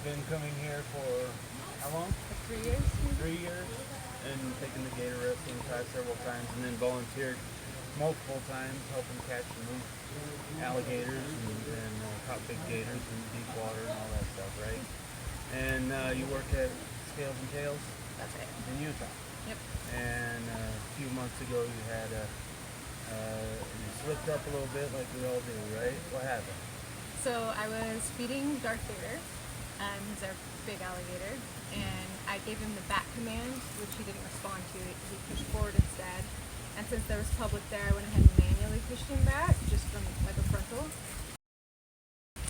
been coming here for how long? Like 3 years. 3 years, and taking the gator wrestling class several times, and then volunteered multiple times helping catch and move alligators and caught big gators in deep water and all that stuff, right? And you work at Scales and Tails? That's it. In Utah. Yep. And a few months ago you had you slipped up a little bit like we all do, right? What happened? So I was feeding Gator. He's our big alligator, and I gave him the back command, which he didn't respond to. He pushed forward instead. And since there was public there, I went ahead and manually pushed him back, just from like a frontal.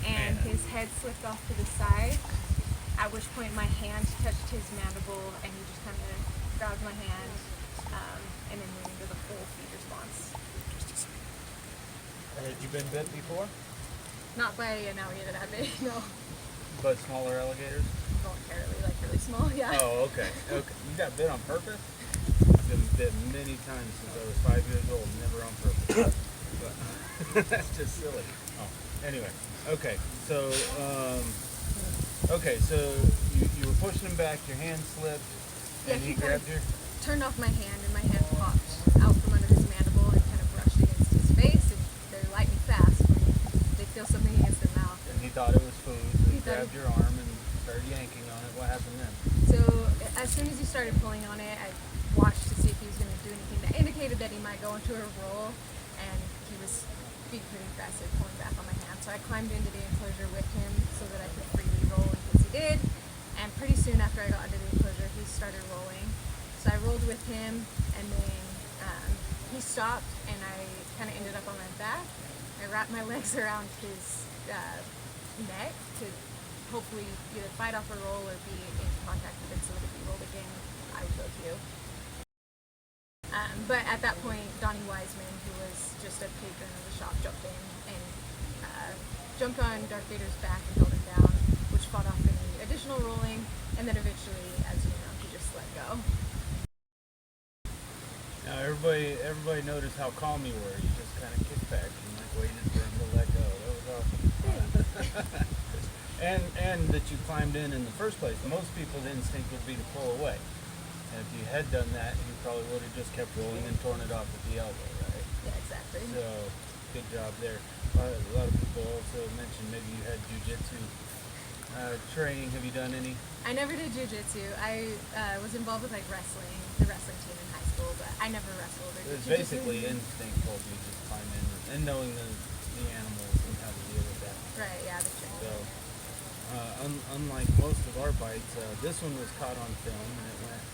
And his head slipped off to the side, at which point my hand touched his mandible, and he just kind of grabbed my hand, and then went into the full feed response. Had you been bit before? Not by an alligator that big, no. But smaller alligators? Voluntarily, like really small, yeah. Oh, okay. Okay. You got bit on purpose? I've been bit many times since I was 5 years old, never on purpose. But that's just silly. Oh, anyway. Okay. So, you were pushing him back, your hand slipped, Yeah, and he grabbed your... turned off my hand, and my hand popped out from under his mandible and kind of brushed against his face, and they're lightning fast when they feel something against their mouth. And he thought it was food, so he grabbed your arm and started yanking on it. What happened then? So as soon as he started pulling on it, I watched to see if he was going to do anything that indicated that he might go into a roll, and he was being pretty aggressive, pulling back on my hand. So I climbed into the enclosure with him so that I could freely roll in case he did, and pretty soon after I got under the enclosure, he started rolling. So I rolled with him, and then he stopped, and I kind of ended up on my back. I wrapped my legs around his neck to hopefully either fight off a roll or be in contact with him so that if he rolled again, I would go too. But at that point, Donnie Wiseman, who was just a patron of the shop, jumped in and jumped on Gator's back and held him down, which fought off any additional rolling, and then eventually, as you know, he just let go. Now everybody noticed how calm you were. You just kind of kicked back and like waited for him to let go. That was awesome. and that you climbed in the first place. Most people's instinct would be to pull away. And if you had done that, you probably would have just kept rolling and torn it off at the elbow, right? Yeah, exactly. So good job there. A lot of people also mentioned maybe you had jiu-jitsu training. Have you done any? I never did jiu-jitsu. I was involved with like wrestling, the wrestling team in high school, but I never wrestled or It was did basically instinct told you just climb in and knowing the animals and how to deal with that. Right, yeah, the training. So unlike most of our bites, this one was caught on film and it went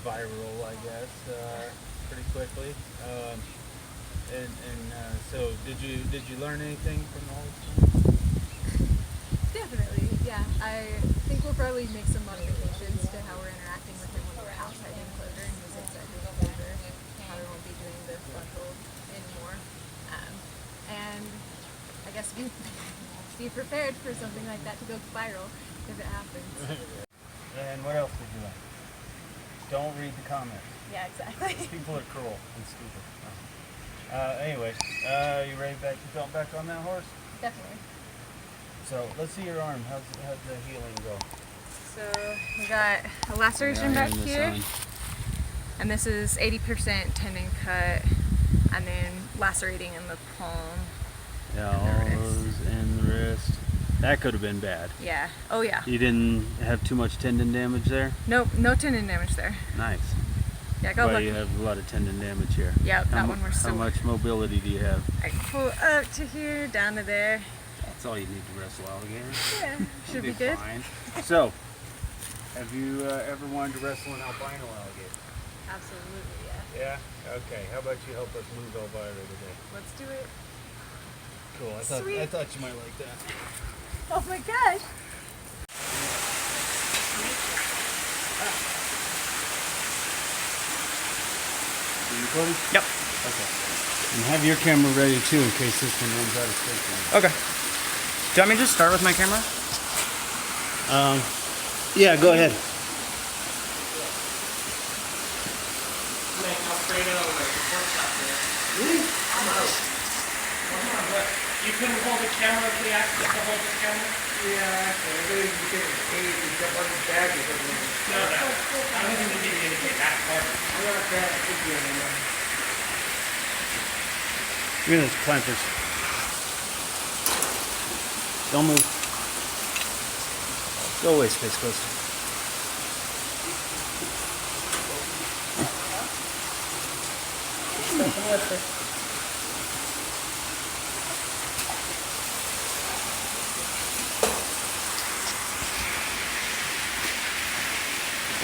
viral, I guess, pretty quickly. So did you learn anything from the whole thing? Definitely, yeah. I think we'll probably make some modifications to how we're interacting with him when we're outside the enclosure and he's inside the enclosure. How we won't be doing the frontal anymore. And I guess be prepared for something like that to go viral if it happens. And what else did you learn? Don't read the comments. Yeah, exactly. People are cruel and stupid. Anyway, you ready to jump back on that horse? Definitely. So let's see your arm. How's the healing go? So we got a laceration back here, and this is 80% tendon cut, and then lacerating in the palm. Yeah, all those in the wrist. That could have been bad. Yeah. Oh yeah. You didn't have too much tendon damage there? Nope, no tendon damage there. Nice. Yeah, got But lucky. you have a lot of tendon damage here. Yeah, that one we're still. How much mobility do you have? I can pull up to here, down to there. That's all you need to wrestle alligator. Yeah, should be good. Fine. So, have you ever wanted to wrestle an albino alligator? Absolutely, yeah. Yeah? Okay. How about you help us move Elvira today? Let's do it. Cool. I thought you might like that. Oh my gosh. Are you recording? Yep. Okay. And have your camera ready too in case this one runs out of space. Okay. Do you want me to just start with my camera? Yeah, go ahead. Really? You couldn't hold the camera if we asked you to hold the camera? Yeah, actually, maybe you get in a cage and jump on his back or something. No. I don't think we did anything that hard. I'm not that picky anymore. Look at those clampers. Don't move. Go away, Space Ghost.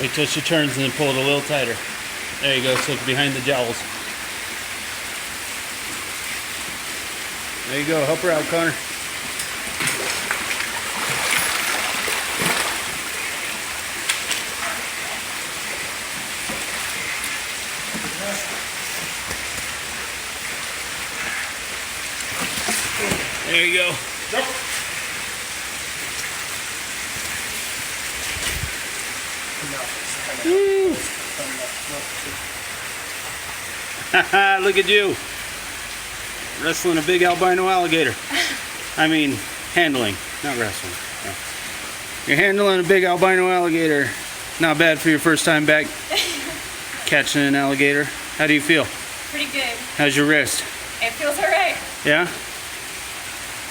Wait till she turns and then pull it a little tighter. There you go, so it's behind the jowls. There you go, help her out, Connor. There you go. Jump. Look at you. Wrestling a big albino alligator. I mean, handling, not wrestling. No. You're handling a big albino alligator. Not bad for your first time back catching an alligator. How do you feel? Pretty good. How's your wrist? It feels alright. Yeah?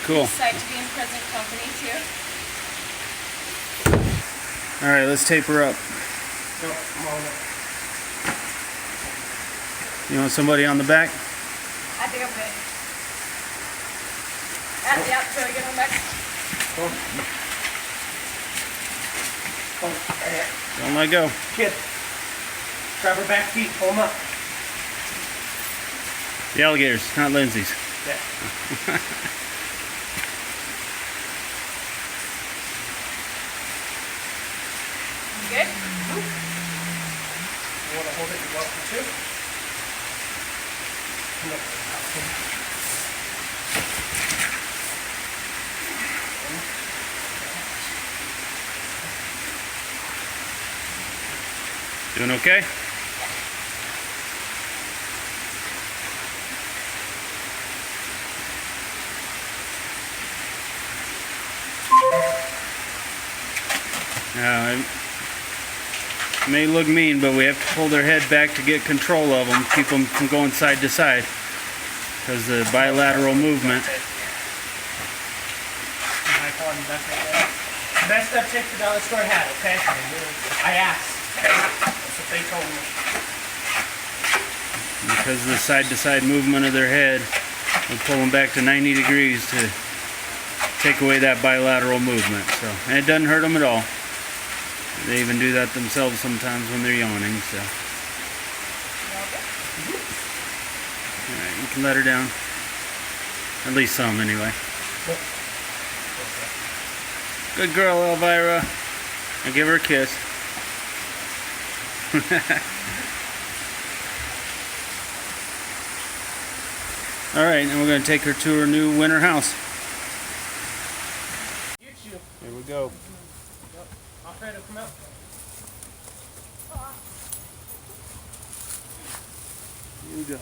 Cool. Excited to be in present company too. Alright, let's tape her up. No, I'm on it. You want somebody on the back? I think I'm good. Yep, so we get on back. Don't let go. Kid, grab her back feet, pull them up. The alligators, not Lindsay's. Yeah. You good? You want to hold it? You're welcome to. Come up. Doing okay? It may look mean, but we have to pull their head back to get control of them, keep them from going side to side, because the bilateral movement. Best that chick the dollar store had, okay? I asked. That's what they told me. Because of the side-to-side movement of their head, we'll pull them back to 90 degrees to take away that bilateral movement. So, and it doesn't hurt them at all. They even do that themselves sometimes when they're yawning. So, all right, you can let her down. At least some, anyway. Good girl, Elvira. I'll give her a kiss. Alright, and we're going to take her to her new winter house. Get you. Here we go. Alfredo, come out. Here we go.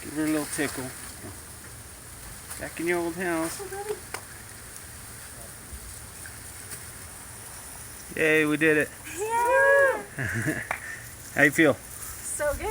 Give her a little tickle. Back in your old house. Yay, we did it. Yeah. How you feel? So good.